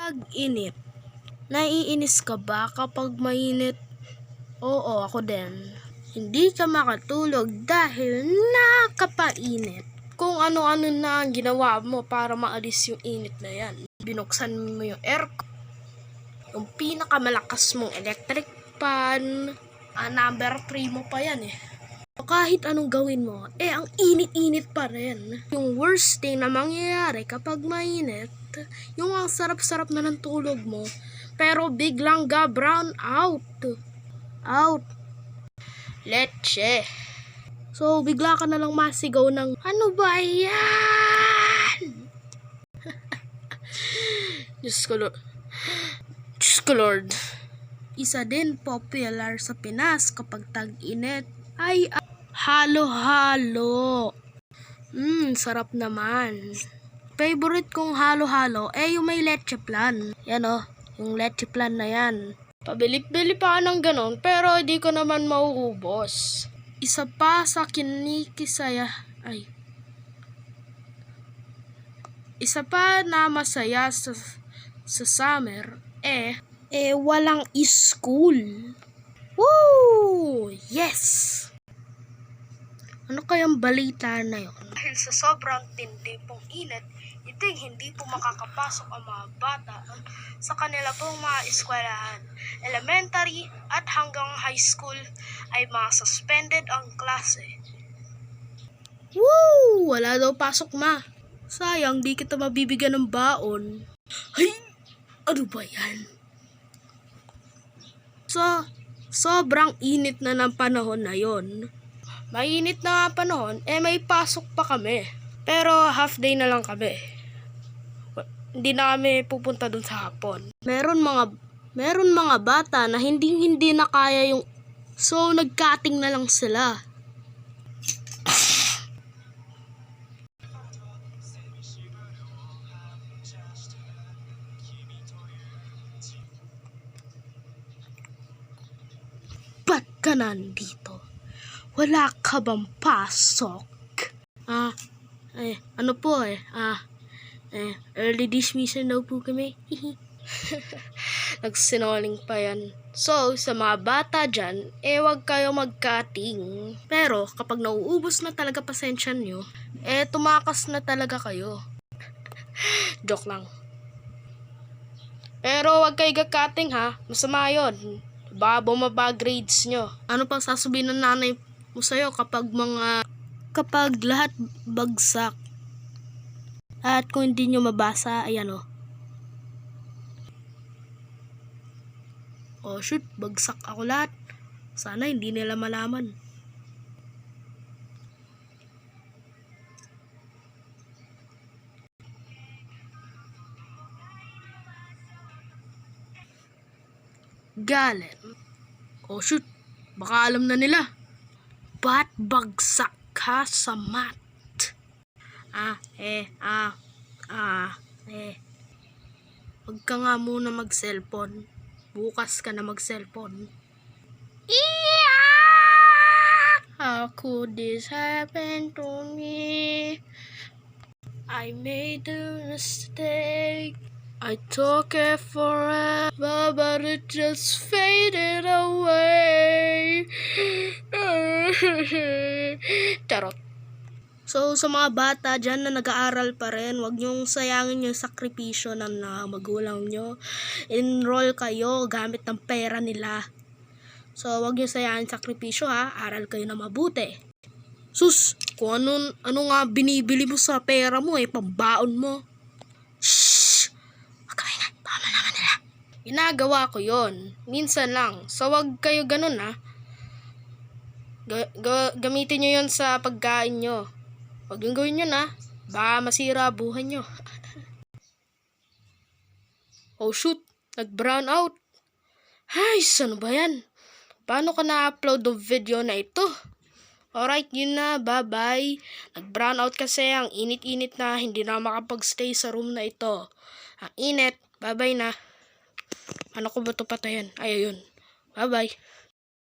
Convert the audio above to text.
Pag-init. Naiinis ka ba kapag mainit? Oo, ako din. Hindi ka makatulog dahil nakapainit. Kung ano-ano na ang ginawa mo para maalis yung init na yan. Binuksan mo yung aircon, yung pinakamalakas mong electric fan, number 3 mo pa yan eh. Kahit anong gawin mo, ang init-init pa rin. Yung worst thing na mangyayari kapag mainit, yung ang sarap-sarap na ng tulog mo, pero biglang brown out. Leche. So, bigla ka na lang masigaw ng, ano ba yan? Diyos ko Lord. Isa din popular sa Pinas kapag tag-init ay halo-halo. Sarap naman. Favorite kong halo-halo yung may leche flan. Yan yung leche flan na yan. Pabili-bili pa ng ganon pero hindi ko naman mauubos. Isa pa sa Isa pa na masaya sa summer walang school. Woo! Yes! Ano kayang balita na yun? Dahil sa sobrang tindi pong init, hindi po makakapasok ang mga bata sa kanila pong mga eskwelahan. Elementary at hanggang high school ay mga suspended ang klase. Woo! Wala daw pasok Sayang, di kita mabibigyan ng baon. Ay! Ano ba yan? Sobrang init na ng panahon na yon. Mainit na panahon, may pasok pa kami. Pero half day na lang kami. Hindi na kami pupunta dun sa hapon. Meron mga bata na hindi na kaya so nag-cutting na lang sila. Ba't ka nandito? Wala ka bang pasok? Ano po early dismissal daw po kami. Nagsinungaling pa yan. So, sa mga bata dyan, wag kayo mag-cutting. Pero, kapag nauubos na talaga pasensya nyo, tumakas na talaga kayo. Joke lang. Pero, wag kayo ga-cutting masama yun. Baka bumaba grades nyo. Ano pang sasabihin ng nanay mo sa'yo kapag lahat bagsak? At kung hindi nyo mabasa, ayan Oh shoot, bagsak ako lahat. Sana hindi nila malaman. Galen. Oh shoot, baka alam na nila. Ba't bagsak ka sa math? Huwag ka nga muna mag-cellphone. Bukas ka na mag-cellphone. How could this happen to me? I made a mistake. I took it forever, but it just faded away. Charot. So, sa mga bata dyan na nag-aaral pa rin, huwag nyong sayangin yung sakripisyo ng magulang nyo. Enroll kayo gamit ng pera nila. So, huwag nyong sayangin sakripisyo aral kayo na mabuti. Sus, kung ano nga binibili mo sa pera mo pambaon mo. Shhh! Huwag ka ingay, baka malaman nila. Ginagawa ko yon, minsan lang. So, huwag kayo ganun gamitin nyo yon sa pagkain nyo. Huwag yung gawin yun baka masira buhay nyo. Oh shoot, nag-brown out. Ay, ano ba yan? Paano ka na-upload ng video na ito? Alright, yun na, bye-bye. Nag-brown out kasi ang init-init na, hindi na makapag-stay sa room na ito. Ang init, bye-bye na. Ano ko ba ito patayin? Ayun, bye-bye.